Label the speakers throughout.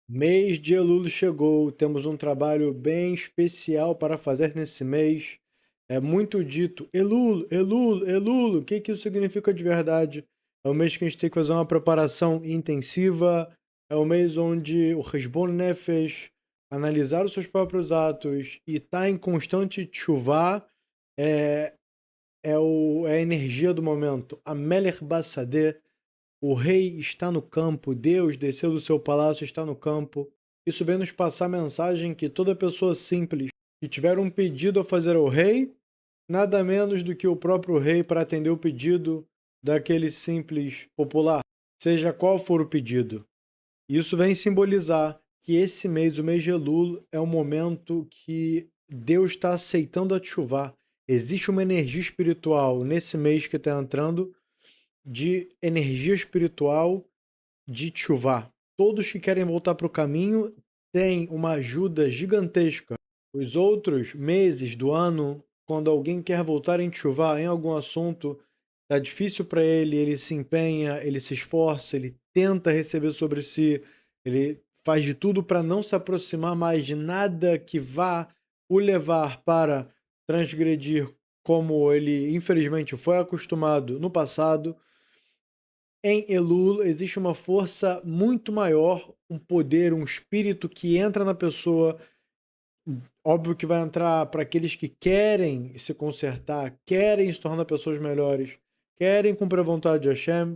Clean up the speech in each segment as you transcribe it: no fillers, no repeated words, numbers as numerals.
Speaker 1: Mês de Elul chegou, temos um trabalho bem especial para fazer nesse mês. É muito dito, Elul, Elul, Elul. O que que isso significa de verdade? É um mês que a gente tem que fazer uma preparação intensiva, é um mês onde o Heshbon Nefesh, analisar os seus próprios atos e estar em constante chuva é, é a energia do momento. A Melech Bassadeh, o rei está no campo, Deus desceu do seu palácio, está no campo. Isso vem nos passar a mensagem que toda pessoa simples que tiver um pedido a fazer ao rei, nada menos do que o próprio rei para atender o pedido daquele simples popular, seja qual for o pedido. Isso vem simbolizar que esse mês, o mês de Elul, é um momento que Deus está aceitando a chuva. Existe uma energia espiritual nesse mês que está entrando de energia espiritual de Tchuvá. Todos que querem voltar para o caminho têm uma ajuda gigantesca. Os outros meses do ano, quando alguém quer voltar em Tchuvá em algum assunto, tá difícil para ele, ele se empenha, ele se esforça, ele tenta receber sobre si, ele faz de tudo para não se aproximar mais de nada que vá o levar para transgredir como ele infelizmente foi acostumado no passado. Em Elul existe uma força muito maior, um poder, um espírito que entra na pessoa. Óbvio que vai entrar para aqueles que querem se consertar, querem se tornar pessoas melhores, querem cumprir a vontade de Hashem.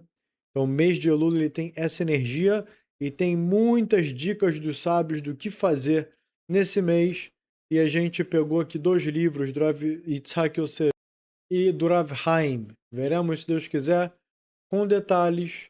Speaker 1: Então, o mês de Elul ele tem essa energia e tem muitas dicas dos sábios do que fazer nesse mês. E a gente pegou aqui dois livros, do Rav Yitzhak Yosef e do Rav Haim. Veremos, se Deus quiser, com detalhes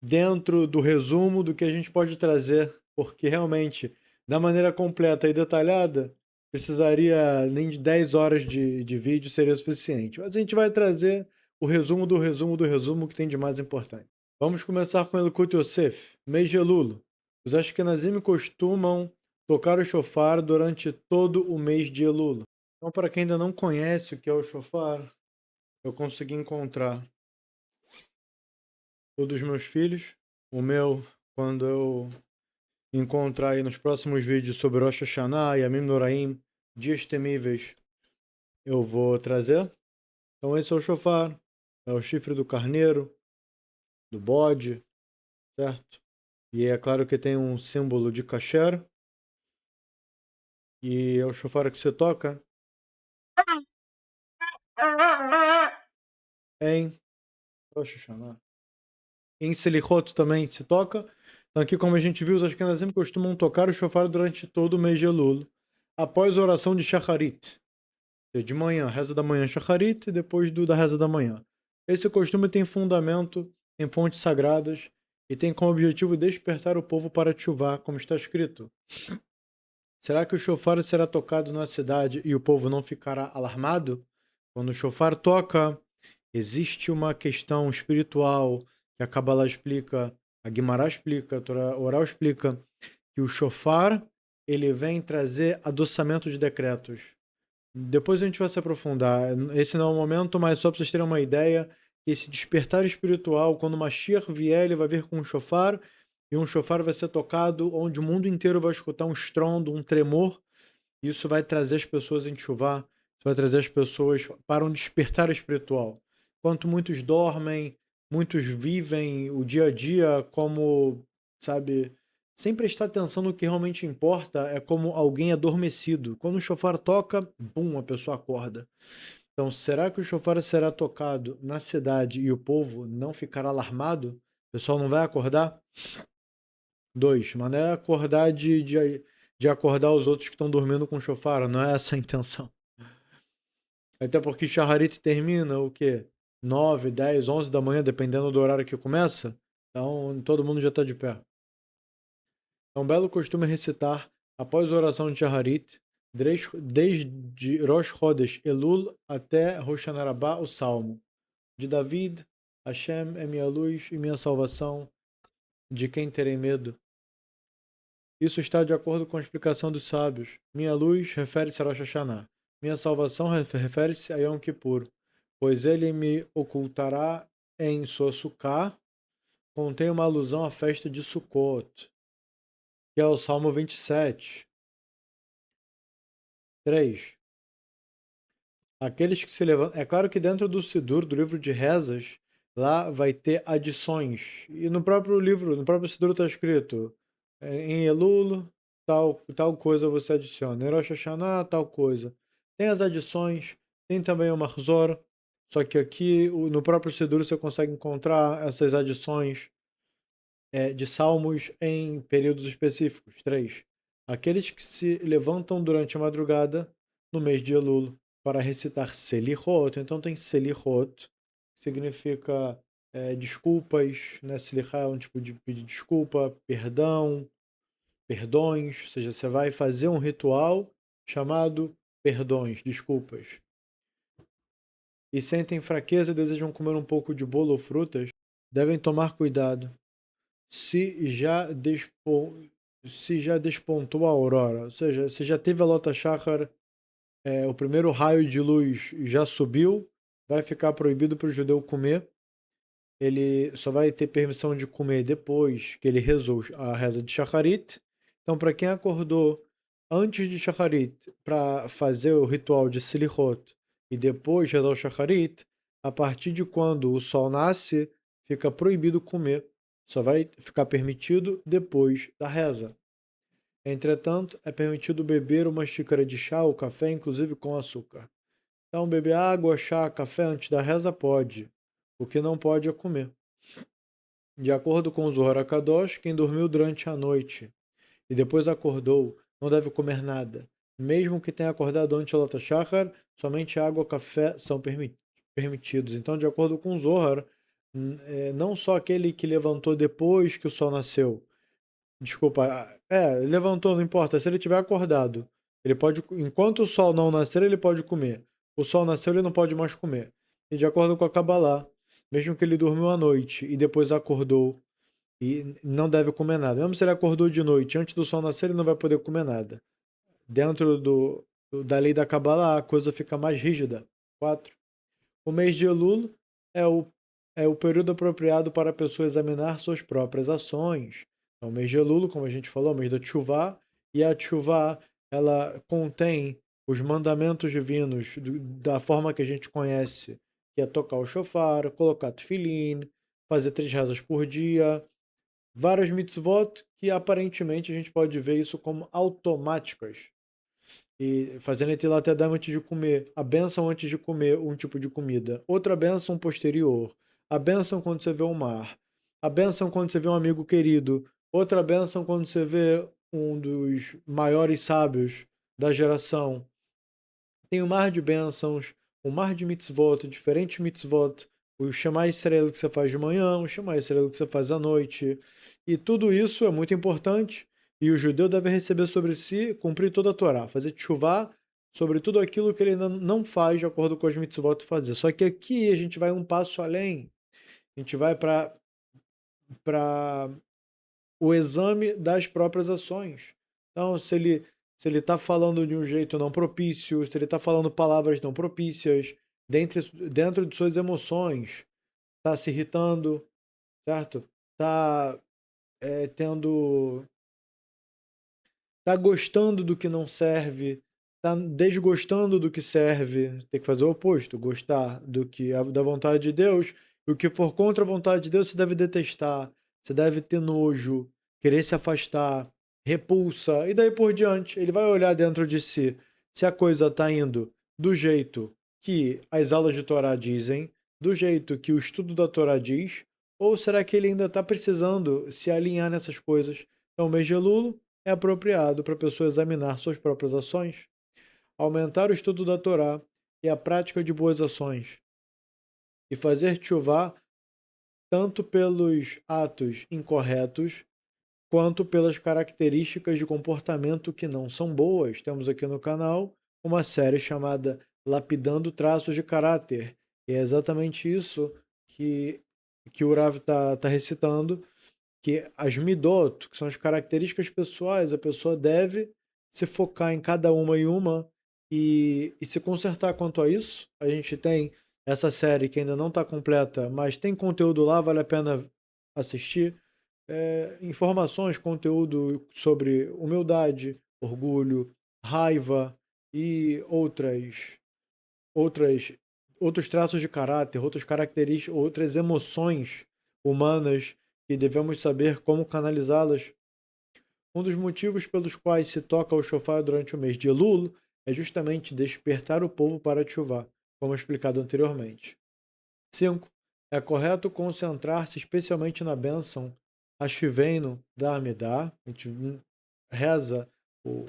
Speaker 1: dentro do resumo do que a gente pode trazer, porque realmente, da maneira completa e detalhada, precisaria nem de 10 horas de vídeo seria suficiente. Mas a gente vai trazer o resumo do resumo do resumo que tem de mais importante. Vamos começar com Elukut Yosef, mês de Elul. Os Ashkenazim costumam tocar o shofar durante todo o mês de Elul. Então, para quem ainda não conhece o que é o shofar, eu consegui encontrar o dos meus filhos, o meu, quando eu encontrar aí nos próximos vídeos sobre Rosh Hashanah, Yamim Noraim, dias temíveis, eu vou trazer. Então esse é o shofar, é o chifre do carneiro, do bode, certo? E é claro que tem um símbolo de kasher, e é o shofar que você toca em Rosh Hashanah. Em Selichot também se toca. Então aqui, como a gente viu, os Ashkenazim costumam tocar o shofar durante todo o mês de Elul, após a oração de Shacharit. De manhã, reza da manhã Shacharit e depois da reza da manhã. Esse costume tem fundamento em fontes sagradas e tem como objetivo despertar o povo para Tchuvá, como está escrito. Será que o shofar será tocado na cidade e o povo não ficará alarmado? Quando o shofar toca, existe uma questão espiritual que a Kabbalah explica, a Guimará explica, a Torá Oral explica, que o shofar ele vem trazer adoçamento de decretos. Depois a gente vai se aprofundar. Esse não é o momento, mas só para vocês terem uma ideia, esse despertar espiritual, quando o Mashiach vier, ele vai vir com um shofar, e um shofar vai ser tocado onde o mundo inteiro vai escutar um estrondo, um tremor, e isso vai trazer as pessoas em chuva, isso vai trazer as pessoas para um despertar espiritual. Enquanto muitos dormem, muitos vivem o dia a dia como, sabe, sem prestar atenção no que realmente importa, é como alguém adormecido. Quando o shofar toca, bum, a pessoa acorda. Então, será que o shofar será tocado na cidade e o povo não ficará alarmado? O pessoal não vai acordar? Dois, mas não é acordar de acordar os outros que estão dormindo com o shofar, não é essa a intenção. Até porque Shaharit termina o quê? 9, 10, 11 da manhã, dependendo do horário que começa. Então, todo mundo já está de pé. É um belo costume recitar, após a oração de Shaharit, desde Rosh Chodesh Elul até Rosh Hashanah, o Salmo. De David, Hashem é minha luz e minha salvação, de quem terei medo? Isso está de acordo com a explicação dos sábios. Minha luz refere-se a Rosh Hashanah. Minha salvação refere-se a Yom Kippur, pois ele me ocultará em sua sukkah. Contém uma alusão à festa de Sukkot, que é o Salmo 27. 3. Aqueles que se levantam. É claro que dentro do Sidur, do livro de rezas, lá vai ter adições. E no próprio livro, no próprio Sidur está escrito: em Elul, tal coisa você adiciona. Em Rosh Hashanah, tal coisa. Tem as adições, tem também o Marzor. Só que aqui, no próprio Sidur, você consegue encontrar essas adições de salmos em períodos específicos. 3. Aqueles que se levantam durante a madrugada no mês de Elul para recitar Selihot. Então tem Selihot, que significa desculpas, né? Selihá é um tipo de pedir desculpa, perdão, perdões. Ou seja, você vai fazer um ritual chamado perdões, desculpas. E sentem fraqueza e desejam comer um pouco de bolo ou frutas, devem tomar cuidado. Se já, se já despontou a aurora, ou seja, se já teve a Lota Shachar, o primeiro raio de luz já subiu, vai ficar proibido para o judeu comer. Ele só vai ter permissão de comer depois que ele rezou a reza de Shacharit. Então, para quem acordou antes de Shacharit para fazer o ritual de Selichot e depois rezar o Shacharit, a partir de quando o sol nasce, fica proibido comer. Só vai ficar permitido depois da reza. Entretanto, é permitido beber uma xícara de chá ou café, inclusive com açúcar. Então, beber água, chá, café antes da reza pode. O que não pode é comer. De acordo com o Zohar HaKadosh, quem dormiu durante a noite e depois acordou não deve comer nada. Mesmo que tenha acordado antes de Lota Shachar, somente água e café são permitidos. Então, de acordo com o Zohar, não só aquele que levantou depois que o sol nasceu. Desculpa, levantou, não importa. Se ele tiver acordado, ele pode, enquanto o sol não nascer, ele pode comer. O sol nasceu, ele não pode mais comer. E de acordo com a Kabbalah, mesmo que ele dormiu à noite e depois acordou e não deve comer nada. Mesmo se ele acordou de noite, antes do sol nascer, ele não vai poder comer nada. Dentro da lei da Kabbalah, a coisa fica mais rígida. 4. O mês de Elul é o, é o período apropriado para a pessoa examinar suas próprias ações. É o mês de Elul, como a gente falou, é o mês da Tchuvá, e a Tchuvá, ela contém os mandamentos divinos da forma que a gente conhece, que é tocar o shofar, colocar tefilin, fazer 3 rezas por dia, várias mitzvot que aparentemente a gente pode ver isso como automáticas. E fazendo Netilat Yadayim antes de comer, a bênção antes de comer um tipo de comida, outra bênção posterior, a bênção quando você vê o mar, a bênção quando você vê um amigo querido, outra bênção quando você vê um dos maiores sábios da geração. Tem um mar de bênçãos, um mar de mitzvot, diferentes mitzvot, o Shema Israel que você faz de manhã, o Shema Israel que você faz à noite. E tudo isso é muito importante e o judeu deve receber sobre si, cumprir toda a Torá, fazer tchuvá sobre tudo aquilo que ele ainda não faz de acordo com as mitzvot fazer. Só que aqui a gente vai um passo além. A gente vai para o exame das próprias ações. Então, se ele está falando de um jeito não propício, se ele está falando palavras não propícias, dentro de suas emoções, está se irritando, certo? Está tendo, tá gostando do que não serve, tá desgostando do que serve. Tem que fazer o oposto, gostar do que da vontade de Deus. E o que for contra a vontade de Deus, você deve detestar, você deve ter nojo, querer se afastar, repulsa, e daí por diante. Ele vai olhar dentro de si se a coisa está indo do jeito que as aulas de Torá dizem, do jeito que o estudo da Torá diz, ou será que ele ainda está precisando se alinhar nessas coisas? Então, o mês de Elul é apropriado para a pessoa examinar suas próprias ações, aumentar o estudo da Torá e a prática de boas ações, e fazer tchuvá tanto pelos atos incorretos quanto pelas características de comportamento que não são boas. Temos aqui no canal uma série chamada Lapidando Traços de Caráter, e é exatamente isso que o Rav está recitando, que as midot, que são as características pessoais, a pessoa deve se focar em cada uma e uma e se consertar quanto a isso. A gente tem essa série que ainda não está completa, mas tem conteúdo lá, vale a pena assistir. informações, conteúdo sobre humildade, orgulho, raiva e outras, outros traços de caráter, outras características, outras emoções humanas e devemos saber como canalizá-las. Um dos motivos pelos quais se toca o shofar durante o mês de Elul é justamente despertar o povo para Teshuvá, como explicado anteriormente. 5. É correto concentrar-se especialmente na bênção Hashivenu da Amidá. A gente reza o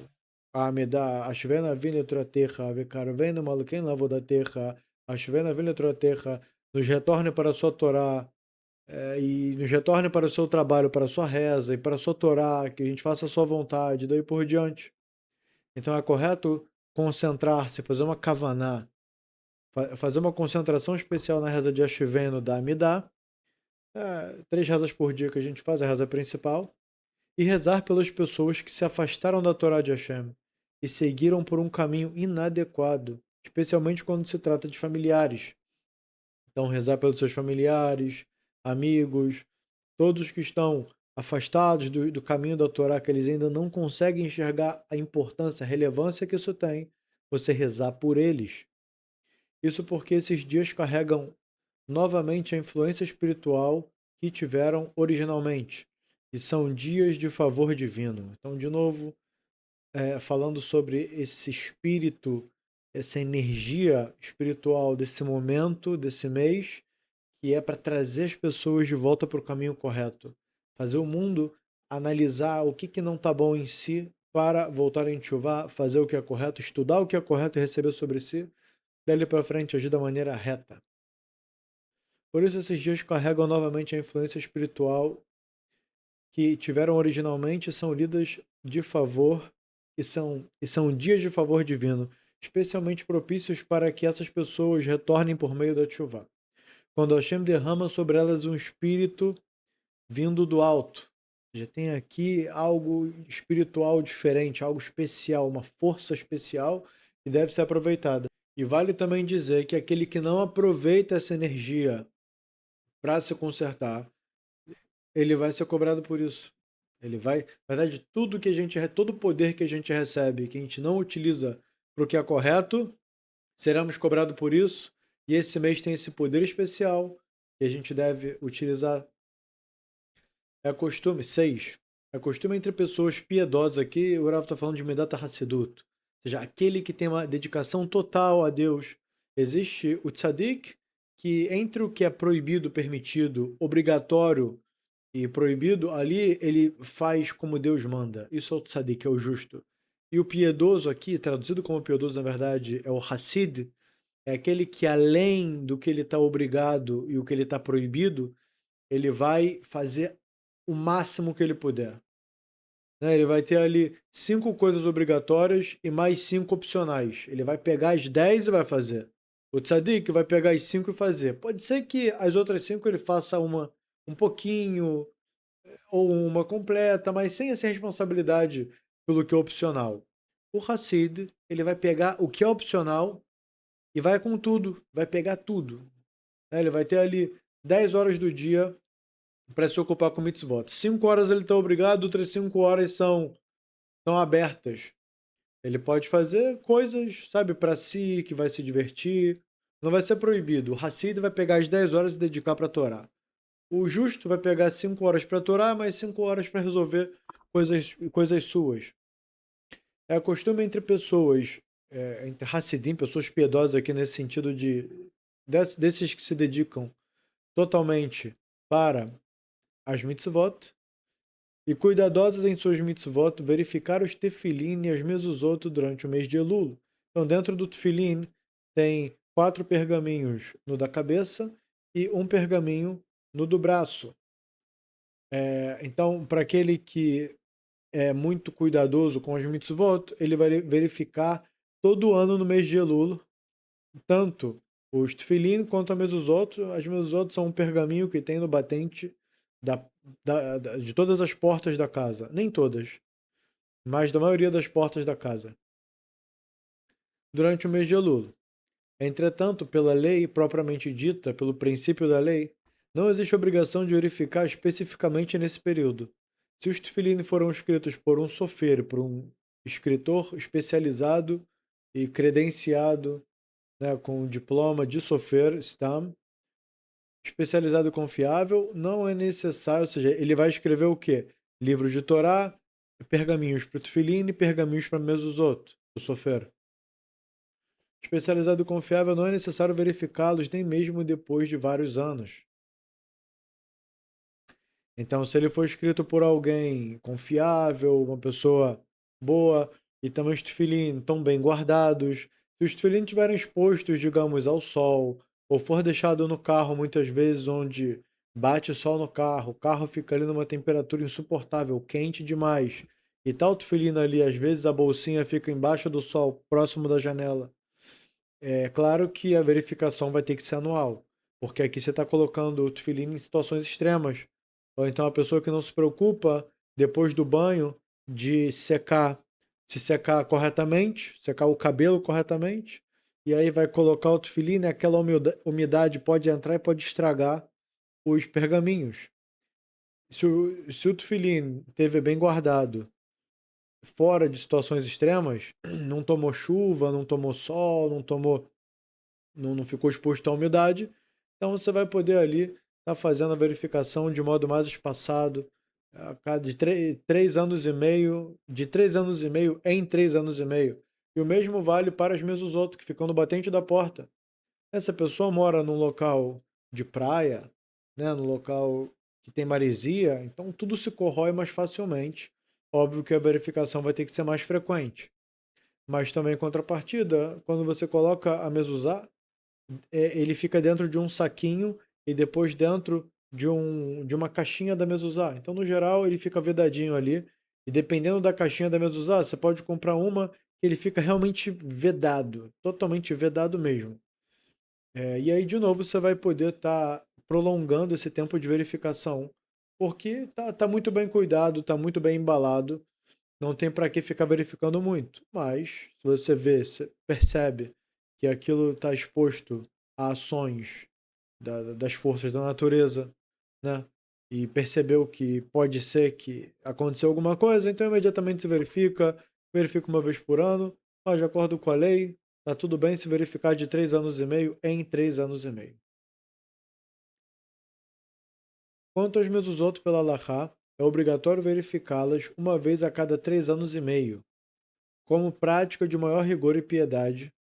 Speaker 1: a Amidá, Hashivenu avinu letratecha, vekarvenu malkein lavodatecha, Hashivenu avinu letratecha, nos retorne para a sua Torá, e nos retorne para o seu trabalho, para a sua reza e para a sua Torá, que a gente faça a sua vontade, daí por diante. Então é correto concentrar-se, fazer uma kavaná, fazer uma concentração especial na reza de Ashiveno da Amidá, 3 rezas por dia que a gente faz, a reza principal, e rezar pelas pessoas que se afastaram da Torá de Hashem e seguiram por um caminho inadequado, especialmente quando se trata de familiares. Então, rezar pelos seus familiares, amigos, todos que estão afastados do caminho da Torá, que eles ainda não conseguem enxergar a importância, a relevância que isso tem, você rezar por eles. Isso porque esses dias carregam novamente a influência espiritual que tiveram originalmente, e são dias de favor divino. Então, de novo, falando sobre esse espírito, essa energia espiritual desse momento, desse mês, que é para trazer as pessoas de volta para o caminho correto. Fazer o mundo analisar o que não está bom em si para voltar a enxuvar, fazer o que é correto, estudar o que é correto e receber sobre si, dali para frente agir da maneira reta. Por isso esses dias carregam novamente a influência espiritual que tiveram originalmente e são lidas de favor e são dias de favor divino, especialmente propícios para que essas pessoas retornem por meio da chuva. Quando Hashem derrama sobre elas um espírito vindo do alto. Já tem aqui algo espiritual diferente, algo especial, uma força especial que deve ser aproveitada. E vale também dizer que aquele que não aproveita essa energia para se consertar, ele vai ser cobrado por isso. Ele vai, na verdade, todo o poder que a gente recebe, que a gente não utiliza para o que é correto, seremos cobrados por isso. E esse mês tem esse poder especial que a gente deve utilizar. É costume, 6. É costume entre pessoas piedosas aqui, o Rav está falando de Medat Hassidut. Ou seja, aquele que tem uma dedicação total a Deus. Existe o tzadik, que entre o que é proibido, permitido, obrigatório e proibido, ali ele faz como Deus manda. Isso é o tzadik, é o justo. E o piedoso aqui, traduzido como piedoso, na verdade, é o Hassid, é aquele que além do que ele está obrigado e o que ele está proibido, ele vai fazer o máximo que ele puder. Né? Ele vai ter ali 5 coisas obrigatórias e mais 5 opcionais. Ele vai pegar as 10 e vai fazer. O tzadik vai pegar as 5 e fazer. Pode ser que as outras 5 ele faça uma um pouquinho ou uma completa, mas sem essa responsabilidade pelo que é opcional. O Hassid, ele vai pegar o que é opcional e vai com tudo, vai pegar tudo. Né? Ele vai ter ali 10 horas do dia para se ocupar com mitzvot. 5 horas ele está obrigado, outras 5 horas são abertas. Ele pode fazer coisas, sabe, para si, que vai se divertir. Não vai ser proibido. O Hassid vai pegar as 10 horas e dedicar para a Torá. O justo vai pegar 5 horas para a Torá, mais 5 horas para resolver coisas suas. É costume entre pessoas, entre Hassidim, pessoas piedosas aqui nesse sentido desses que se dedicam totalmente para as mitzvot, e cuidadosos em suas mitzvot, verificar os tefilim e as mezuzot durante o mês de Elul. Então, dentro do tefilim tem 4 pergaminhos no da cabeça e um pergaminho no do braço. Então, para aquele que é muito cuidadoso com as mitzvot, ele vai verificar todo ano no mês de Elul, tanto os tefilim quanto a mezuzot. As mezuzot são um pergaminho que tem no batente de todas as portas da casa. Nem todas, mas da maioria das portas da casa. Durante o mês de Elul. Entretanto, pela lei propriamente dita, pelo princípio da lei, Não existe obrigação de verificar especificamente nesse período. Se os tefilin foram escritos por um sofer, por um escritor especializado e credenciado, né, com diploma de sofer, stam, especializado e confiável, não é necessário, ou seja, ele vai escrever o quê? Livros de Torá, pergaminhos para o tefilin e pergaminhos para mezuzot, o sofer. Especializado e confiável, não é necessário verificá-los nem mesmo depois de vários anos. Então, se ele for escrito por alguém confiável, uma pessoa boa, e também os tefilim estão bem guardados, se os tefilim estiverem expostos, digamos, ao sol, ou for deixado no carro muitas vezes onde bate sol no carro, o carro fica ali numa temperatura insuportável, quente demais, e tal tefilim ali, às vezes a bolsinha fica embaixo do sol, próximo da janela. É claro que a verificação vai ter que ser anual, porque aqui você está colocando o tefilim em situações extremas. Ou então a pessoa que não se preocupa, depois do banho, de secar, se secar corretamente, secar o cabelo corretamente, e aí vai colocar o tefilim, né? Aquela umidade pode entrar e pode estragar os pergaminhos. Se o tefilim teve bem guardado, fora de situações extremas, não tomou chuva, não tomou sol, não ficou exposto à umidade, então você vai poder ali estar fazendo a verificação de modo mais espaçado, a cada de 3 anos e meio, de 3 anos e meio em 3 anos e meio. E o mesmo vale para as mezuzot, que ficam no batente da porta. Essa pessoa mora num local de praia, né, num local que tem maresia, então tudo se corrói mais facilmente. Óbvio que a verificação vai ter que ser mais frequente. Mas também, em contrapartida, quando você coloca a mezuzá, ele fica dentro de um saquinho e depois dentro de uma caixinha da mezuzá. Então, no geral, ele fica vedadinho ali. E dependendo da caixinha da mezuzá, você pode comprar uma que ele fica realmente vedado, totalmente vedado mesmo. E aí, de novo, você vai poder estar prolongando esse tempo de verificação, porque tá muito bem cuidado, tá muito bem embalado, não tem para que ficar verificando muito. Mas, se você vê, você percebe que aquilo está exposto a ações das forças da natureza, né? E percebeu que pode ser que aconteceu alguma coisa, então imediatamente se verifica uma vez por ano, mas de acordo com a lei, tá tudo bem se verificar de 3 anos e meio em 3 anos e meio. Quanto aos mezuzot pela Halachá, é obrigatório verificá-las uma vez a cada 3 anos e meio, como prática de maior rigor e piedade,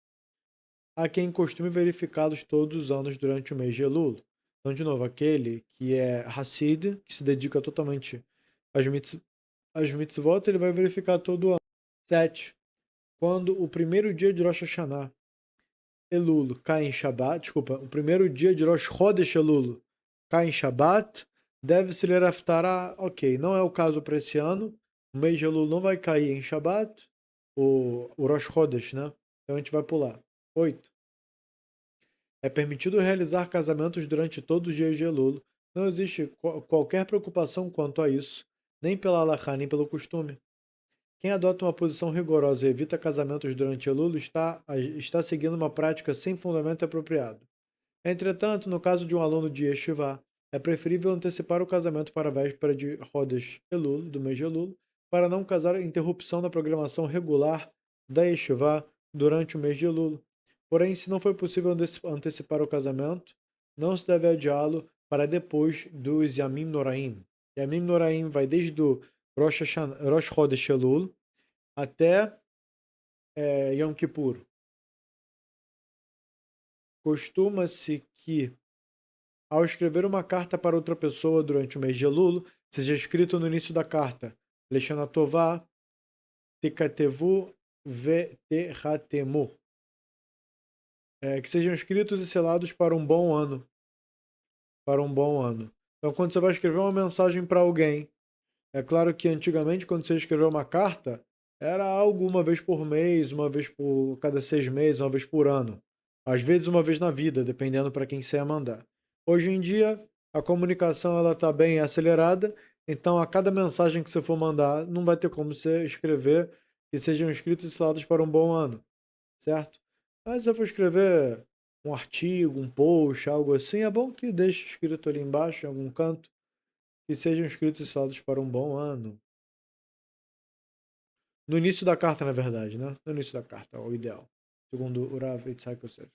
Speaker 1: há quem costume verificá-los todos os anos durante o mês de Elul. Então, de novo, aquele que é Hassid, que se dedica totalmente às mitzvot, ele vai verificar todo ano. 7. Quando o primeiro dia de Rosh Hashanah, Elul, cai em Shabbat, desculpa, o primeiro dia de Rosh Chodesh Elul cai em Shabbat, deve-se ler Haftarah. Ok, não é o caso para esse ano, o mês de Elul não vai cair em Shabbat, o Rosh Chodesh, né? Então a gente vai pular. 8. É permitido realizar casamentos durante todos os dias de Elul. Não existe qualquer preocupação quanto a isso, nem pela halakha, nem pelo costume. Quem adota uma posição rigorosa e evita casamentos durante Elul está seguindo uma prática sem fundamento apropriado. Entretanto, no caso de um aluno de Yeshiva, é preferível antecipar o casamento para a véspera de Rodesh Elul, do mês de Elul, para não causar interrupção na programação regular da Yeshiva durante o mês de Elul. Porém, se não for possível antecipar o casamento, não se deve adiá-lo para depois dos Yamim Noraim. Yamim Noraim vai desde o Rosh Chodesh Elul até Yom Kippur. Costuma-se que, ao escrever uma carta para outra pessoa durante o mês de Elul, seja escrito no início da carta Leshana Tová, Tekatevu Vetehatemu, que sejam escritos e selados para um bom ano. Para um bom ano. Então, quando você vai escrever uma mensagem para alguém, é claro que antigamente, quando você escreveu uma carta, era algo uma vez por mês, uma vez por cada 6 meses, uma vez por ano. Às vezes uma vez na vida, dependendo para quem você ia mandar. Hoje em dia, a comunicação ela está bem acelerada, então a cada mensagem que você for mandar, não vai ter como você escrever que sejam escritos e selados para um bom ano, certo? Mas se eu for escrever um artigo, um post, algo assim, é bom que deixe escrito ali embaixo, em algum canto, que sejam escritos e falados para um bom ano. No início da carta, na verdade, né? No início da carta, é o ideal. Segundo o Rav Yitzhak Yosef.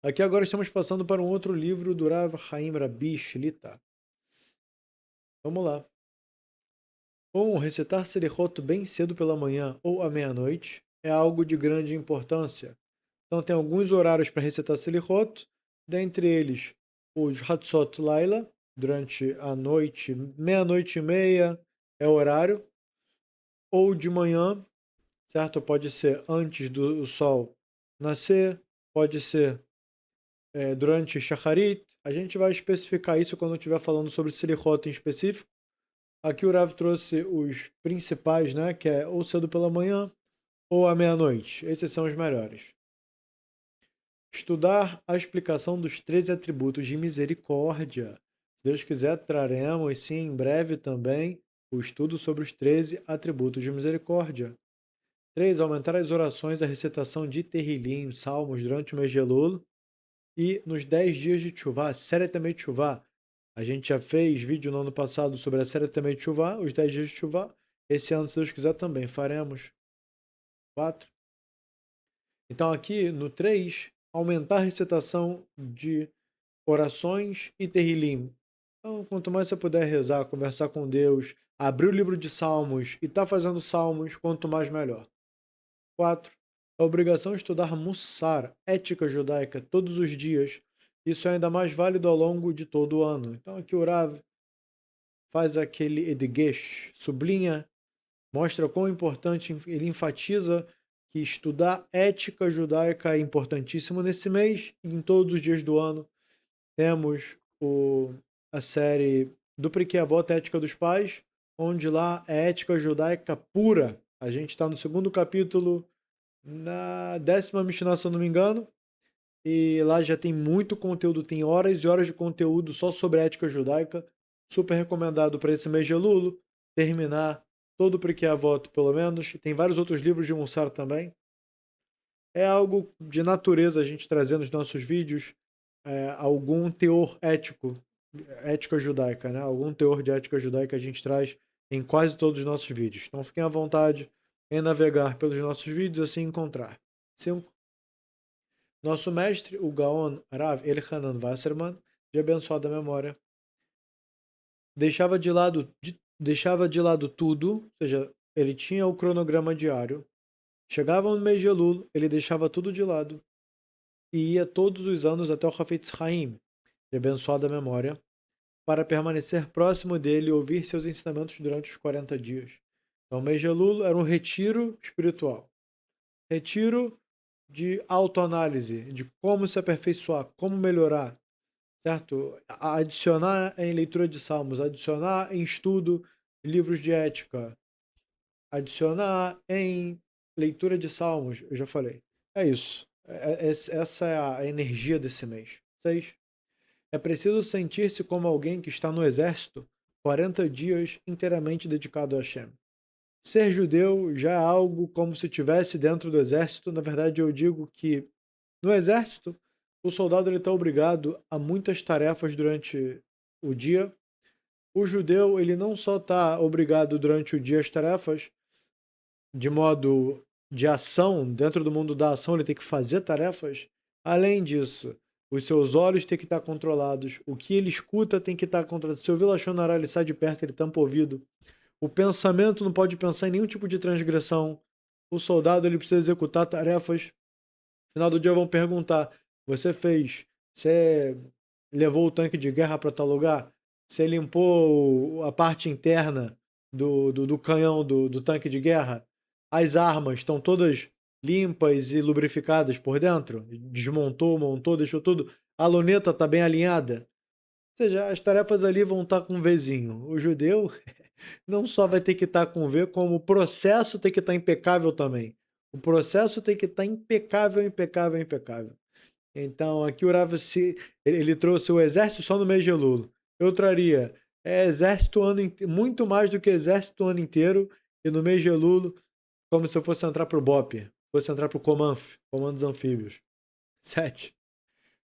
Speaker 1: Aqui agora estamos passando para um outro livro do Rav Chaim Rabbi Shlita. Vamos lá. Recitar Selichot bem cedo pela manhã ou à meia-noite é algo de grande importância. Então tem alguns horários para recitar Selichot, dentre eles os Hatzot Laila, durante a noite, meia-noite e meia é o horário, ou de manhã, certo? Pode ser antes do sol nascer, pode ser durante Shacharit. A gente vai especificar isso quando estiver falando sobre Selichot em específico. Aqui o Rav trouxe os principais, né? Que é ou cedo pela manhã ou à meia-noite. Esses são os melhores. Estudar a explicação dos 13 atributos de misericórdia. Se Deus quiser, traremos, sim, em breve também, o estudo sobre os 13 atributos de misericórdia. 3. Aumentar as orações, a recitação de Terrilim, salmos, durante o mês de Elul. E nos 10 dias de Tchuvá, Seret Emei Tchuvá. A gente já fez vídeo no ano passado sobre a Seret Emei Tchuvá, os 10 dias de Tchuvá. Esse ano, se Deus quiser, também faremos. 4. Então aqui no 3, aumentar a recitação de orações e Terrilim. Então, quanto mais você puder rezar, conversar com Deus, abrir o livro de Salmos e estar fazendo Salmos, quanto mais melhor. 4. A obrigação de estudar Mussar, ética judaica, todos os dias. Isso é ainda mais válido ao longo de todo o ano. Então aqui o Rav faz aquele edgesh, sublinha, mostra quão importante, ele enfatiza que estudar ética judaica é importantíssimo nesse mês e em todos os dias do ano. Temos a série do Pirkei Avot, Ética dos Pais, onde lá é ética judaica pura. A gente está no segundo capítulo, na 10ª Mishnah, se eu não me engano, e lá já tem muito conteúdo, tem horas e horas de conteúdo só sobre ética judaica. Super recomendado para esse mês de Elul, terminar todo o Pirkei Avot, pelo menos. Tem vários outros livros de Mussar também. É algo de natureza a gente trazer nos nossos vídeos algum teor ético, ética judaica, né? Algum teor de ética judaica a gente traz em quase todos os nossos vídeos. Então fiquem à vontade em navegar pelos nossos vídeos e assim encontrar. 5. Nosso mestre, o Gaon Rav Elhanan Wasserman, de abençoada memória, deixava de lado tudo, ou seja, ele tinha o cronograma diário. Chegava no mês de Elul, ele deixava tudo de lado e ia todos os anos até o Hafetz Haim, de abençoada memória, para permanecer próximo dele e ouvir seus ensinamentos durante os 40 dias. Então, o mês de Elul era um retiro espiritual. Retiro de autoanálise, de como se aperfeiçoar, como melhorar, certo? Adicionar em leitura de salmos, adicionar em estudo livros de ética, adicionar em leitura de salmos, eu já falei. É isso. Essa é a energia desse mês. 6. É preciso sentir-se como alguém que está no exército 40 dias inteiramente dedicado a Hashem. Ser judeu já é algo como se estivesse dentro do exército. Na verdade, eu digo que no exército, o soldado está obrigado a muitas tarefas durante o dia. O judeu ele não só está obrigado durante o dia às tarefas, de modo de ação, dentro do mundo da ação ele tem que fazer tarefas. Além disso, os seus olhos têm que estar controlados, o que ele escuta tem que estar controlado. Se ouvir Lachonará, ele sai de perto, ele tampa o ouvido. O pensamento não pode pensar em nenhum tipo de transgressão. O soldado ele precisa executar tarefas. No final do dia vão perguntar: você levou o tanque de guerra para tal lugar? Você limpou a parte interna do canhão do tanque de guerra? As armas estão todas limpas e lubrificadas por dentro? Desmontou, montou, deixou tudo. A luneta está bem alinhada? Ou seja, as tarefas ali vão estar com um Vzinho. O judeu não só vai ter que estar com V, como o processo tem que estar impecável também. O processo tem que estar impecável, impecável, impecável. Então, aqui o Rav ele trouxe o exército só no mês de Elul. Eu traria exército muito mais do que exército o ano inteiro, e no mês de Elul, como se eu fosse entrar pro BOP, fosse entrar pro Comanf, Comandos Anfíbios. 7.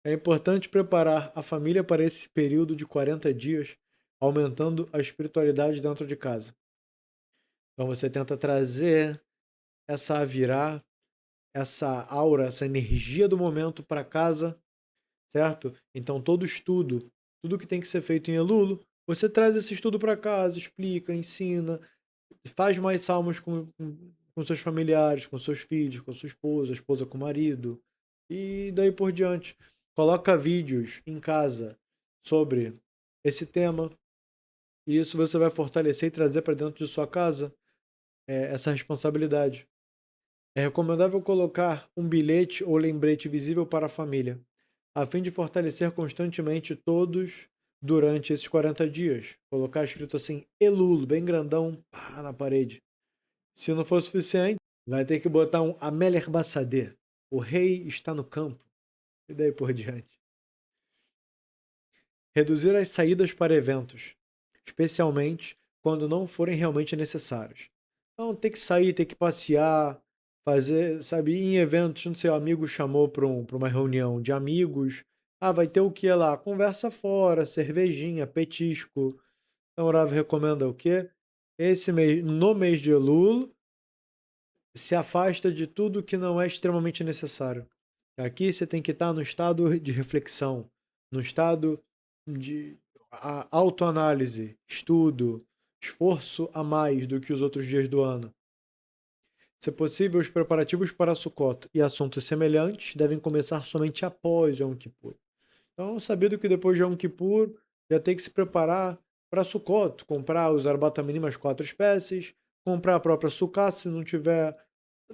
Speaker 1: É importante preparar a família para esse período de 40 dias, aumentando a espiritualidade dentro de casa. Então você tenta trazer essa avirá, essa aura, essa energia do momento para casa, certo? Então todo estudo, tudo que tem que ser feito em Elul, você traz esse estudo para casa, explica, ensina, faz mais salmos com seus familiares, com seus filhos, com sua esposa com o marido, e daí por diante. Coloca vídeos em casa sobre esse tema, e isso você vai fortalecer e trazer para dentro de sua casa essa responsabilidade. É recomendável colocar um bilhete ou lembrete visível para a família, a fim de fortalecer constantemente todos durante esses 40 dias. Colocar escrito assim, Elul, bem grandão, pá, na parede. Se não for suficiente, vai ter que botar um Ameler Bassadeh. O rei está no campo. E daí por diante. Reduzir as saídas para eventos, especialmente quando não forem realmente necessários. Então, ter que sair, ter que passear, fazer, sabe, ir em eventos, não sei, o amigo chamou para uma reunião de amigos. Ah, vai ter o que lá? Conversa fora, cervejinha, petisco. Então, o Rav recomenda o quê? Esse mês, no mês de Elul, se afasta de tudo que não é extremamente necessário. Aqui você tem que estar no estado de reflexão, no estado de autoanálise, estudo, esforço a mais do que os outros dias do ano. Se possível, os preparativos para Sukkot e assuntos semelhantes devem começar somente após Yom Kippur. Então, sabido que depois de Yom Kippur já tem que se preparar para Sukkot, comprar os Arbat Minim, as 4 espécies, comprar a própria Sukkah se não tiver,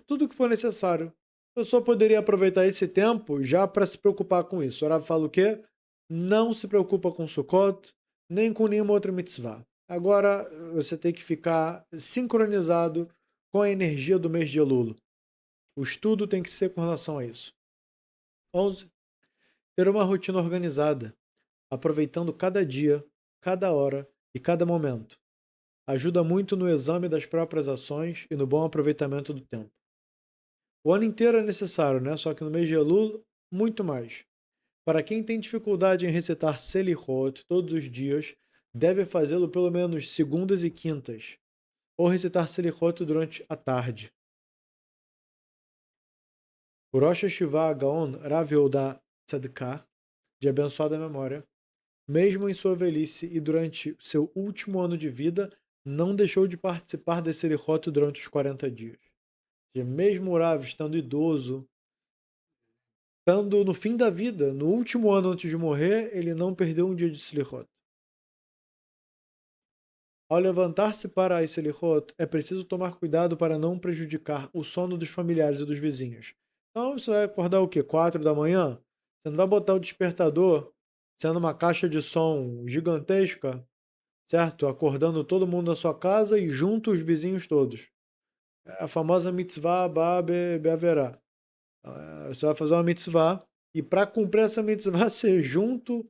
Speaker 1: tudo que for necessário. Eu só poderia aproveitar esse tempo já para se preocupar com isso. O Rav fala o quê? Não se preocupa com Sukkot, nem com nenhuma outra mitzvah. Agora você tem que ficar sincronizado com a energia do mês de Elul. O estudo tem que ser com relação a isso. 11. Ter uma rotina organizada, aproveitando cada dia, cada hora e cada momento. Ajuda muito no exame das próprias ações e no bom aproveitamento do tempo. O ano inteiro é necessário, né? Só que no mês de Elul, muito mais. Para quem tem dificuldade em recitar Selihot todos os dias, deve fazê-lo pelo menos segundas e quintas, ou recitar Selihot durante a tarde. O Rosh Hashivah Gaon Rav Yehuda Tzadkah, de abençoada memória, mesmo em sua velhice e durante seu último ano de vida, não deixou de participar desse Selihot durante os 40 dias. E mesmo o Rav estando idoso, estando no fim da vida, no último ano antes de morrer, ele não perdeu um dia de Selichot. Ao levantar-se para a Selichot, é preciso tomar cuidado para não prejudicar o sono dos familiares e dos vizinhos. Então você vai acordar o quê? 4 da manhã? Você não vai botar o despertador sendo uma caixa de som gigantesca, certo? Acordando todo mundo na sua casa e junto os vizinhos todos. É a famosa mitzvah ba beaverá. Você vai fazer uma mitzvah e para cumprir essa mitzvah, você junto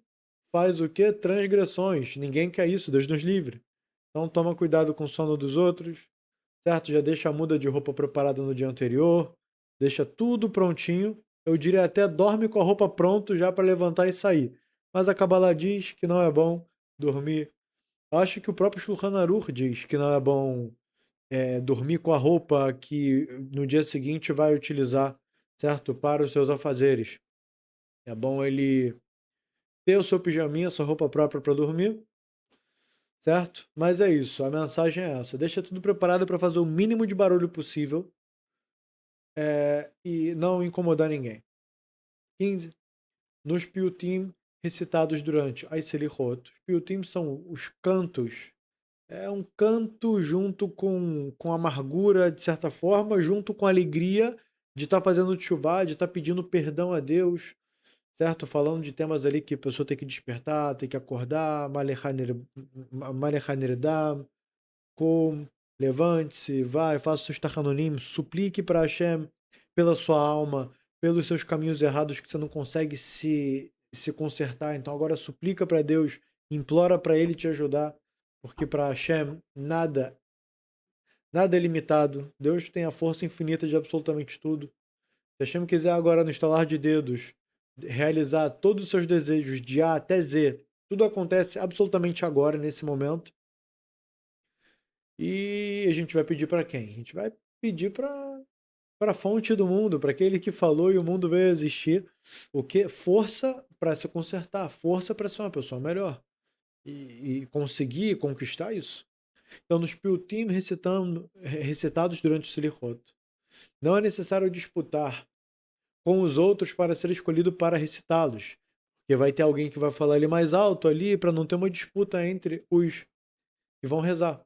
Speaker 1: faz o quê? Transgressões. Ninguém quer isso, Deus nos livre. Então toma cuidado com o sono dos outros, certo? Já deixa a muda de roupa preparada no dia anterior, deixa tudo prontinho. Eu diria até dorme com a roupa pronta já para levantar e sair. Mas a Kabbalah diz que não é bom dormir. Acho que o próprio Shulchan Aruch diz que não é bom dormir com a roupa que no dia seguinte vai utilizar, certo? Para os seus afazeres. É bom ele ter o seu pijaminha, sua roupa própria para dormir, certo? Mas é isso, a mensagem é essa. Deixa tudo preparado para fazer o mínimo de barulho possível e não incomodar ninguém. 15. Nos piutim recitados durante as selichot. Os piutim são os cantos. É um canto junto com amargura, de certa forma, junto com alegria de estar fazendo tchuvá, de estar pedindo perdão a Deus, certo? Falando de temas ali que a pessoa tem que despertar, tem que acordar, Malechaneredam, com, levante-se, vai, faça seus tachanonim, suplique para Hashem pela sua alma, pelos seus caminhos errados que você não consegue se consertar. Então agora suplica para Deus, implora para Ele te ajudar, porque para Hashem nada é limitado. Deus tem a força infinita de absolutamente tudo. Se Hashem quiser agora no estalar de dedos realizar todos os seus desejos de A até Z. Tudo acontece absolutamente agora, nesse momento. E a gente vai pedir para quem? A gente vai pedir para a fonte do mundo, para aquele que falou e o mundo veio a existir. O que? Força para se consertar, força para ser uma pessoa melhor e conseguir conquistar isso. Então, nos Piyutim recitados durante o Selichot, não é necessário disputar com os outros para ser escolhido para recitá-los, porque vai ter alguém que vai falar ele mais alto ali para não ter uma disputa entre os que vão rezar.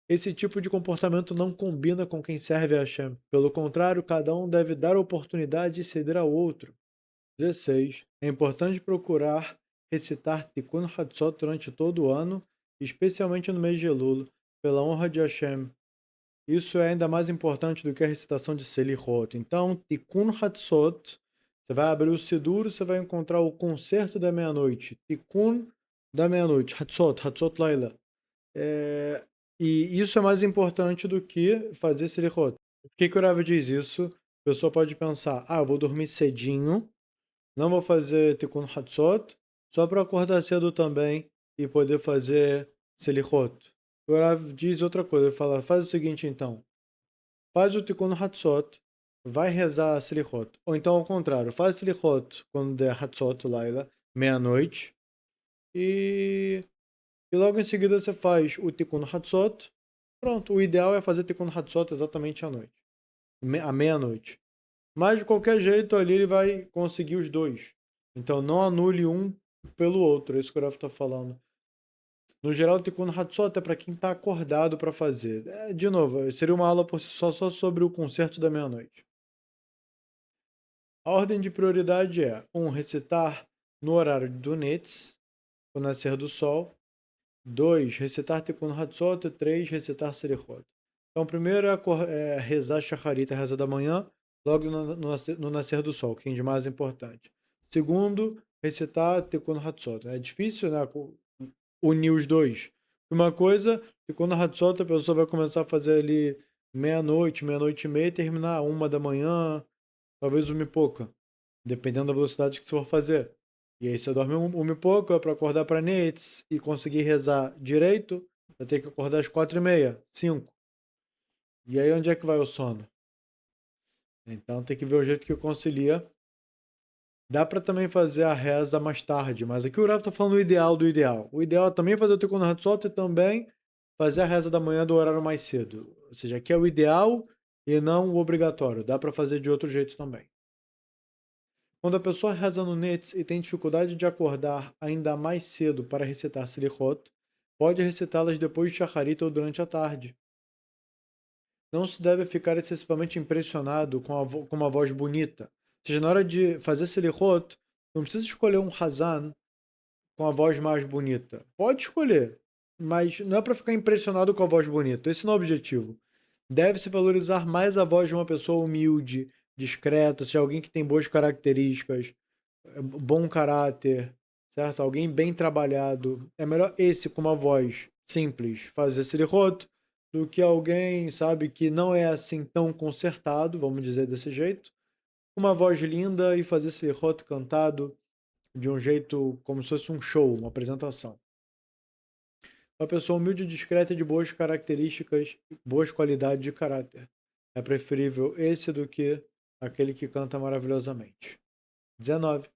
Speaker 1: Esse tipo de comportamento não combina com quem serve a Hashem. Pelo contrário, cada um deve dar a oportunidade e ceder ao outro. 16. É importante procurar recitar Tikkun Hatzot durante todo o ano, especialmente no mês de Elul, pela honra de Hashem. Isso é ainda mais importante do que a recitação de Selichot. Então, Tikkun Hatzot, você vai abrir o Sidur, você vai encontrar o concerto da meia-noite. Tikkun da meia-noite. Hatzot, Hatzot Laila. É, e isso é mais importante do que fazer Selichot. Por que o Rav diz isso? A pessoa pode pensar, eu vou dormir cedinho, não vou fazer Tikkun Hatzot, só para acordar cedo também e poder fazer Selichot. O Rav diz outra coisa, ele fala, faz o seguinte então, faz o Tikkun Hatzot, vai rezar Selichot. Ou então ao contrário, faz Selichot quando der Hatzot Laila, meia-noite, e logo em seguida você faz o Tikkun Hatzot. Pronto, o ideal é fazer Tikkun Hatzot exatamente à noite, à meia-noite. Mas de qualquer jeito ali ele vai conseguir os dois. Então não anule um pelo outro, é isso que o Rafa está falando. No geral, o Tikkun Hatzot é para quem está acordado para fazer. De novo, seria uma aula por si só sobre o concerto da meia-noite. A ordem de prioridade é recitar no horário do Netz, o nascer do sol. 2. Recitar Tikkun Hatzot. 3. Recitar Selichot. Então, primeiro é rezar Shacharit, a reza da manhã, logo no nascer do sol, que é de mais importante. Segundo, recitar Tikkun Hatzot. É difícil, né, unir os dois. Uma coisa, Tikkun Hatzot, a pessoa vai começar a fazer ali meia-noite, meia-noite e meia, e terminar 1 da manhã, talvez 1 e pouca, dependendo da velocidade que você for fazer. E aí você dorme 1 e pouco, é para acordar para Nets e conseguir rezar direito, vai ter que acordar às 4h30, 5. E aí onde é que vai o sono? Então tem que ver o jeito que concilia. Dá para também fazer a reza mais tarde, mas aqui o Rav tá falando o ideal do ideal. O ideal é também fazer o Tikkun Hatzot e também fazer a reza da manhã do horário mais cedo. Ou seja, aqui é o ideal e não o obrigatório. Dá para fazer de outro jeito também. Quando a pessoa reza no Netz e tem dificuldade de acordar ainda mais cedo para recitar Selichot, pode recitá-las depois de Shacharit ou durante a tarde. Não se deve ficar excessivamente impressionado com uma voz bonita. Ou seja, na hora de fazer Selichot, não precisa escolher um Hazan com a voz mais bonita. Pode escolher, mas não é para ficar impressionado com a voz bonita. Esse não é o objetivo. Deve-se valorizar mais a voz de uma pessoa humilde, discreta, seja alguém que tem boas características, bom caráter, certo? Alguém bem trabalhado. É melhor esse com uma voz simples fazer Selichot do que alguém, sabe, que não é assim tão concertado, vamos dizer desse jeito, com uma voz linda e fazer Selichot cantado de um jeito como se fosse um show, uma apresentação. Uma pessoa humilde, discreta e de boas características, boas qualidades de caráter. É preferível esse do que aquele que canta maravilhosamente. 19.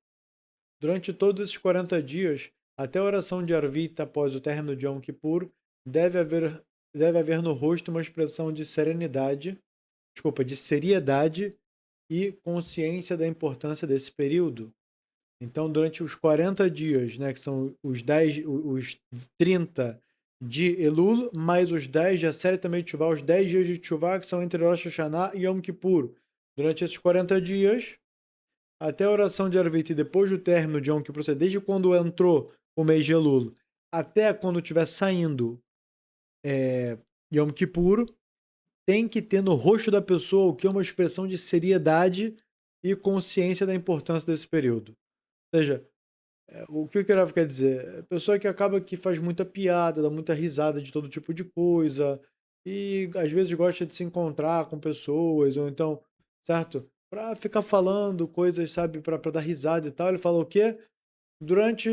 Speaker 1: Durante todos esses 40 dias, até a oração de Arvit após o término de Yom Kippur, deve haver no rosto uma expressão de de seriedade e consciência da importância desse período. Então, durante os 40 dias, né, que são os 30 de Elul, mais os 10 de Aseret também Teshuvah, os 10 dias de Teshuvah, que são entre Rosh Hashanah e Yom Kippur. Durante esses 40 dias, até a oração de Arvit e depois do término de Yom Kippur, desde quando entrou o mês de Elul, até quando estiver saindo Yom Kippur, tem que ter no rosto da pessoa o que é uma expressão de seriedade e consciência da importância desse período. Ou seja, o que o Rav quer dizer? Pessoa que acaba que faz muita piada, dá muita risada de todo tipo de coisa, e às vezes gosta de se encontrar com pessoas, ou então, certo? pra ficar falando coisas, sabe, pra dar risada e tal. Ele falou o quê? Durante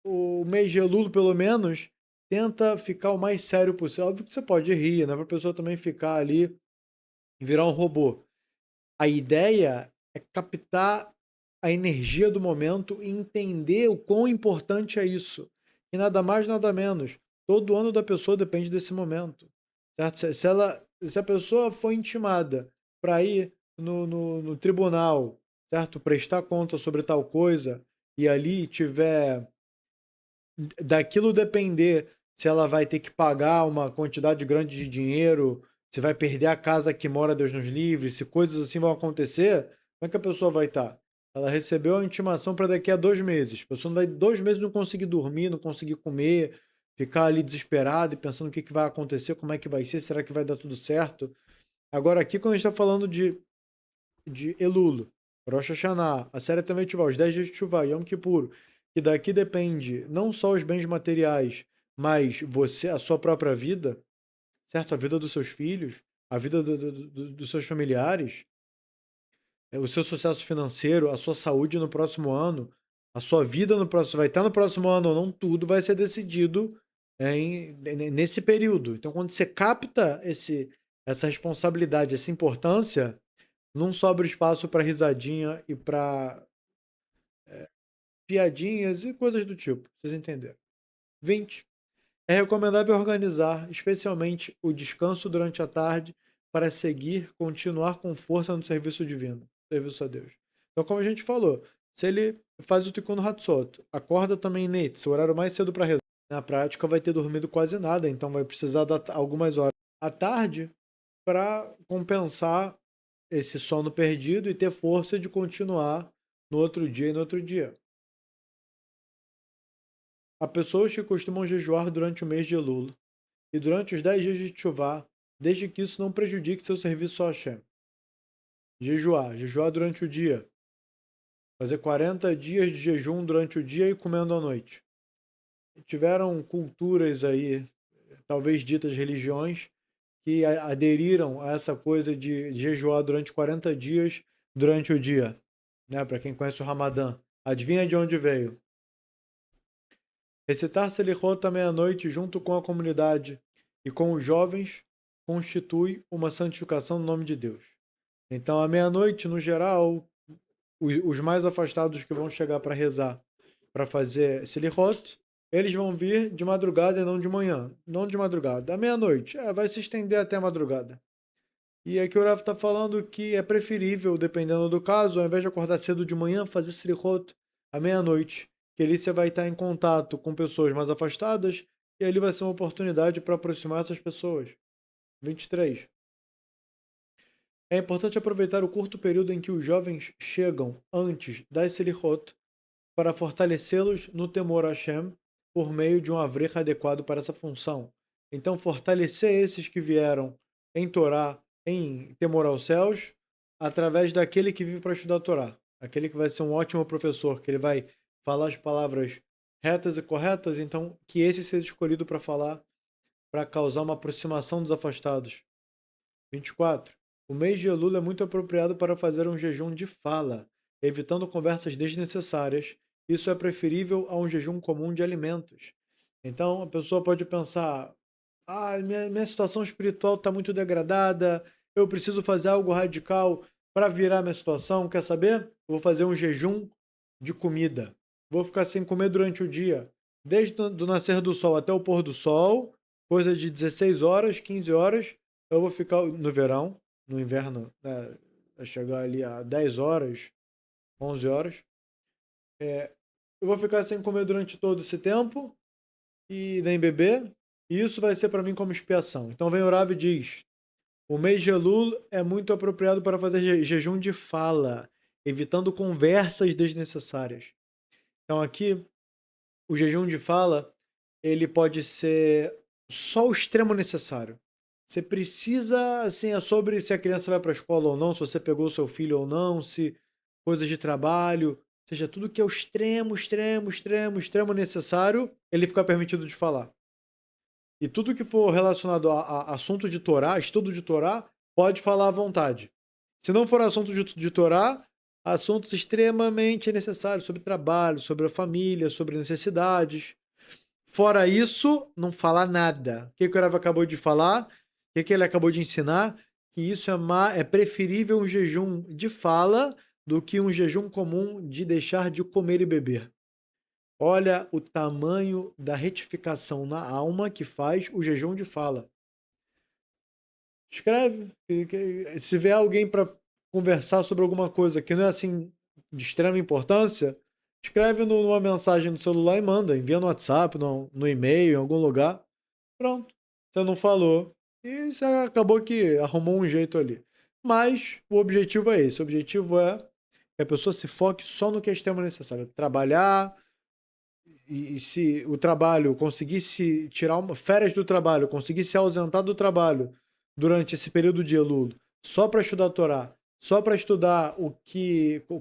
Speaker 1: o mês de Elul, pelo menos, tenta ficar o mais sério possível. Óbvio que você pode rir, né, pra pessoa também ficar ali e virar um robô. A ideia é captar a energia do momento e entender o quão importante é isso. E nada mais, nada menos. Todo ano da pessoa depende desse momento. Certo? Se a pessoa for intimada para ir no tribunal, certo? Prestar conta sobre tal coisa, e ali tiver daquilo depender se ela vai ter que pagar uma quantidade grande de dinheiro, se vai perder a casa que mora, Deus nos livre, se coisas assim vão acontecer, como é que a pessoa vai estar? Ela recebeu a intimação para daqui a 2 meses. A pessoa não vai 2 meses não conseguir dormir, não conseguir comer, ficar ali desesperado e pensando o que, que vai acontecer, como é que vai ser, será que vai dar tudo certo? Agora, aqui, quando a gente está falando de Elul, Rosh Hashanah, a série também Teshuvah, os 10 dias de Teshuvah, Yom Kippur, que daqui depende não só os bens materiais, mas você, a sua própria vida, certo? A vida dos seus filhos, a vida dos seus familiares, o seu sucesso financeiro, a sua saúde no próximo ano, a sua vida no próximo, vai estar no próximo ano ou não, tudo vai ser decidido nesse período. Então, quando você capta essa responsabilidade, essa importância, não sobra espaço para risadinha e para piadinhas e coisas do tipo, vocês entenderam. 20. É recomendável organizar, especialmente o descanso durante a tarde, para seguir, continuar com força no serviço divino, serviço a Deus. Então, como a gente falou, se ele faz o Tikkun Hatzot, acorda também Netz, o horário mais cedo para rezar, na prática vai ter dormido quase nada, então vai precisar dar algumas horas à tarde para compensar esse sono perdido e ter força de continuar no outro dia e no outro dia. Há pessoas que costumam jejuar durante o mês de Elul e durante os 10 dias de Teshuvah, desde que isso não prejudique seu serviço a Hashem. Jejuar durante o dia. Fazer 40 dias de jejum durante o dia e comendo à noite. Tiveram culturas aí, talvez ditas religiões, que aderiram a essa coisa de jejuar durante 40 dias durante o dia. Né? Para quem conhece o Ramadã. Adivinha de onde veio? Recitar Selichot à meia-noite junto com a comunidade e com os jovens constitui uma santificação no nome de Deus. Então, à meia-noite, no geral, os mais afastados que vão chegar para rezar, para fazer Selichot, eles vão vir de madrugada e não de manhã. Não de madrugada, à meia-noite. Vai se estender até a madrugada. E aqui o Rav está falando que é preferível, dependendo do caso, ao invés de acordar cedo de manhã, fazer Selichot à meia-noite. Que ali você vai estar em contato com pessoas mais afastadas e ali vai ser uma oportunidade para aproximar essas pessoas. 23. É importante aproveitar o curto período em que os jovens chegam antes das Selichot para fortalecê-los no temor a Hashem por meio de um avrech adequado para essa função. Então, fortalecer esses que vieram em Torá, em temor aos céus, através daquele que vive para estudar a Torá. Aquele que vai ser um ótimo professor, que ele vai falar as palavras retas e corretas, então que esse seja escolhido para falar, para causar uma aproximação dos afastados. 24. O mês de Elul é muito apropriado para fazer um jejum de fala, evitando conversas desnecessárias. Isso é preferível a um jejum comum de alimentos. Então, a pessoa pode pensar: minha situação espiritual está muito degradada, eu preciso fazer algo radical para virar minha situação. Quer saber? Eu vou fazer um jejum de comida. Vou ficar sem comer durante o dia, desde o nascer do sol até o pôr do sol, coisa de 16 horas, 15 horas. Eu vou ficar no verão, no inverno, né, vai chegar ali a 10 horas, 11 horas. Eu vou ficar sem comer durante todo esse tempo e nem beber. E isso vai ser para mim como expiação. Então vem o Rav e diz: o mês de Elul é muito apropriado para fazer jejum de fala, evitando conversas desnecessárias. Então aqui, o jejum de fala, ele pode ser só o extremo necessário. Você precisa, assim, é sobre se a criança vai para a escola ou não, se você pegou o seu filho ou não, se coisas de trabalho, seja, tudo que é o extremo, extremo, extremo, extremo necessário, ele fica permitido de falar. E tudo que for relacionado a assunto de Torá, estudo de Torá, pode falar à vontade. Se não for assunto de Torá, assuntos extremamente necessários sobre trabalho, sobre a família, sobre necessidades. Fora isso, não fala nada. O que que o Rav acabou de falar? O que que ele acabou de ensinar? Que isso é preferível um jejum de fala do que um jejum comum de deixar de comer e beber. Olha o tamanho da retificação na alma que faz o jejum de fala. Escreve. Se vier alguém para conversar sobre alguma coisa que não é assim de extrema importância, escreve numa mensagem no celular e manda. Envia no WhatsApp, no e-mail, em algum lugar. Pronto. Você não falou. E você acabou que arrumou um jeito ali. Mas o objetivo é esse. O objetivo é que a pessoa se foque só no que é extremo necessário. Trabalhar, e se o trabalho conseguisse tirar férias do trabalho, conseguisse se ausentar do trabalho durante esse período de Elul, só para estudar a Torá, só para estudar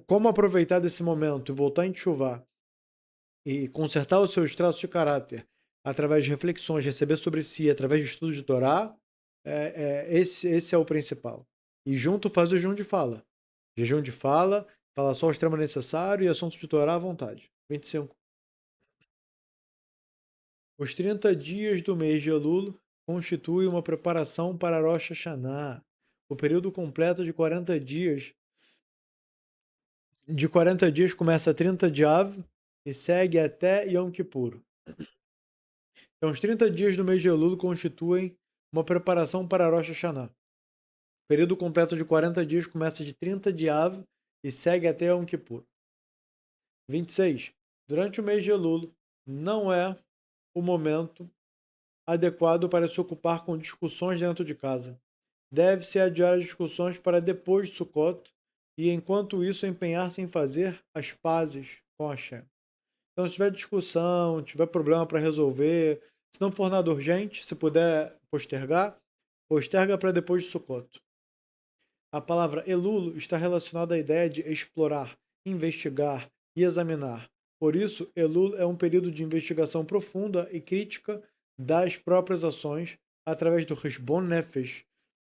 Speaker 1: como aproveitar desse momento e voltar em Tchuvá e consertar os seus traços de caráter através de reflexões, receber sobre si, através de estudo de Torá, esse é o principal. E junto faz o jejum de fala. Jejum de fala, fala só o extremo necessário e assuntos de Torá à vontade. 25. Os 30 dias do mês de Elul constituem uma preparação para Rosh Hashanah. O período completo de 40 dias começa 30 de Av e segue até Yom Kippur. Então, os 30 dias do mês de Elul constituem uma preparação para Rosh Hashanah. O período completo de 40 dias começa de 30 de Av e segue até Yom Kippur. 26. Durante o mês de Elul, não é o momento adequado para se ocupar com discussões dentro de casa. Deve-se adiar as discussões para depois de Sukkot e, enquanto isso, empenhar-se em fazer as pazes com Hashem. Então, se tiver discussão, tiver problema para resolver, se não for nada urgente, se puder postergar, posterga para depois de Sukkot. A palavra Elul está relacionada à ideia de explorar, investigar e examinar. Por isso, Elul é um período de investigação profunda e crítica das próprias ações através do Heshbon Nefesh,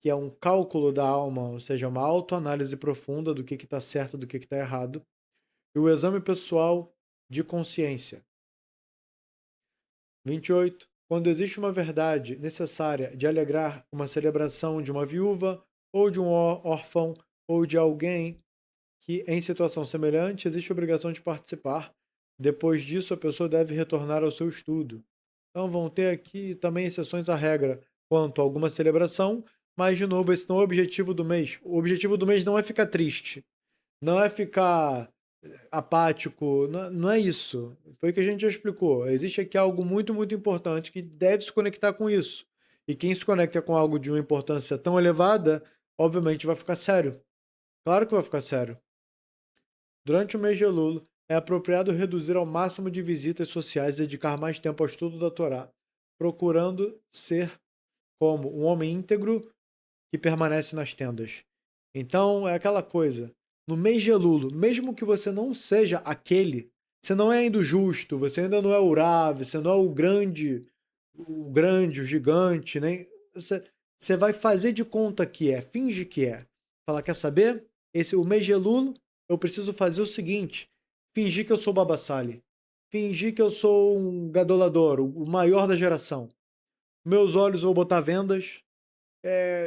Speaker 1: que é um cálculo da alma, ou seja, uma autoanálise profunda do que está certo e do que está errado, e o exame pessoal de consciência. 28. Quando existe uma verdade necessária de alegrar uma celebração de uma viúva, ou de um órfão, ou de alguém que, em situação semelhante, existe obrigação de participar. Depois disso, a pessoa deve retornar ao seu estudo. Então, vão ter aqui também exceções à regra quanto a alguma celebração, mas, de novo, esse não é o objetivo do mês. O objetivo do mês não é ficar triste, não é ficar apático, não é isso. Foi o que a gente já explicou. Existe aqui algo muito, muito importante que deve se conectar com isso. E quem se conecta com algo de uma importância tão elevada, obviamente vai ficar sério. Claro que vai ficar sério. Durante o mês de Elul, é apropriado reduzir ao máximo de visitas sociais e dedicar mais tempo ao estudo da Torá, procurando ser como um homem íntegro que permanece nas tendas. Então, é aquela coisa. No mês de Elul, mesmo que você não seja aquele, você não é ainda o justo, você ainda não é o Rav, você não é o gigante, nem você vai fazer de conta que é, finge que é. Fala, quer saber? O mês de Elul, eu preciso fazer o seguinte: fingir que eu sou Baba Sali, fingir que eu sou um gadolador, o maior da geração. Meus olhos eu vou botar vendas,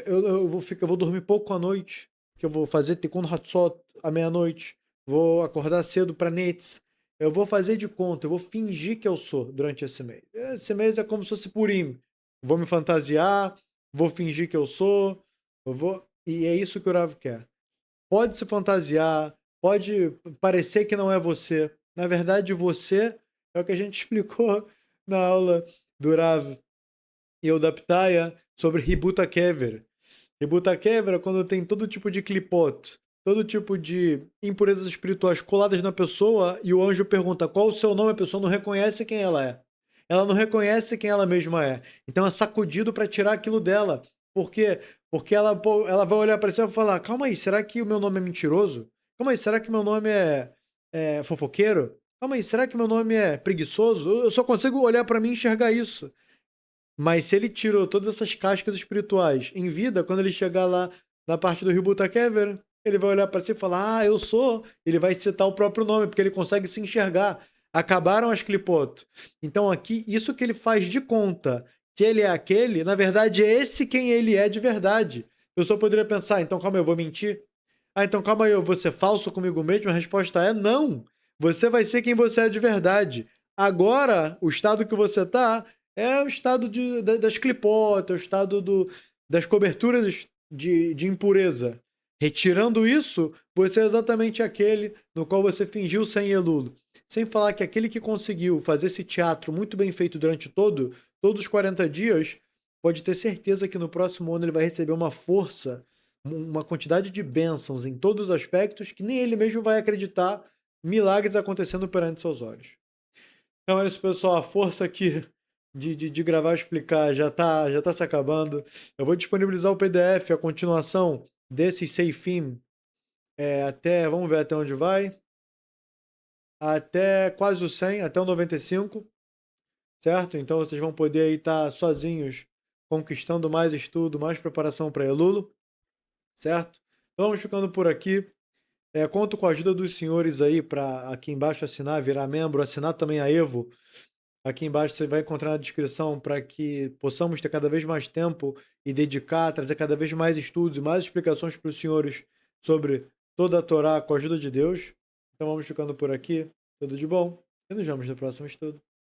Speaker 1: eu vou dormir pouco à noite, que eu vou fazer Tikkun Hatzot à meia-noite, vou acordar cedo para Netz. Eu vou fazer de conta, eu vou fingir que eu sou durante esse mês. Esse mês é como se fosse Purim. Vou me fantasiar, vou fingir que eu sou, e é isso que o Rav quer. Pode se fantasiar, pode parecer que não é você. Na verdade, você é o que a gente explicou na aula do Rav e o da Ptaya sobre Ributa Kever. Ributa Kever é quando tem todo tipo de clipot, todo tipo de impurezas espirituais coladas na pessoa e o anjo pergunta qual o seu nome, a pessoa não reconhece quem ela é. Ela não reconhece quem ela mesma é. Então é sacudido para tirar aquilo dela. Por quê? Porque ela vai olhar para si e vai falar: calma aí, será que o meu nome é mentiroso? Calma aí, será que meu nome é fofoqueiro? Calma aí, será que meu nome é preguiçoso? Eu só consigo olhar para mim e enxergar isso. Mas se ele tirou todas essas cascas espirituais em vida, quando ele chegar lá na parte do Rebuta Kever, ele vai olhar para si e falar: "Ah, eu sou", ele vai citar o próprio nome, porque ele consegue se enxergar. Acabaram as clipoto. Então aqui, isso que ele faz de conta que ele é aquele, na verdade é esse quem ele é de verdade. A pessoa poderia pensar: "Então calma aí, eu vou mentir? Ah, então calma aí, eu vou ser falso comigo mesmo?" A resposta é: "Não, você vai ser quem você é de verdade. Agora, o estado que você tá é o estado das clipotas, o estado das coberturas de impureza. Retirando isso, você é exatamente aquele no qual você fingiu ser Elulo. Sem falar que aquele que conseguiu fazer esse teatro muito bem feito durante todos os 40 dias, pode ter certeza que no próximo ano ele vai receber uma força, uma quantidade de bênçãos em todos os aspectos que nem ele mesmo vai acreditar milagres acontecendo perante seus olhos. Então é isso, pessoal. A força aqui de gravar e explicar já tá se acabando. Eu vou disponibilizar o PDF, a continuação desse Seifim, até, vamos ver até onde vai, até quase o 100, até o 95, certo? Então vocês vão poder aí estar sozinhos, conquistando mais estudo, mais preparação para Elulo, certo? Então vamos ficando por aqui. Conto com a ajuda dos senhores aí para aqui embaixo assinar, virar membro, assinar também a Evo. Aqui embaixo você vai encontrar na descrição para que possamos ter cada vez mais tempo e dedicar, trazer cada vez mais estudos e mais explicações para os senhores sobre toda a Torá com a ajuda de Deus. Então vamos ficando por aqui. Tudo de bom e nos vemos no próximo estudo.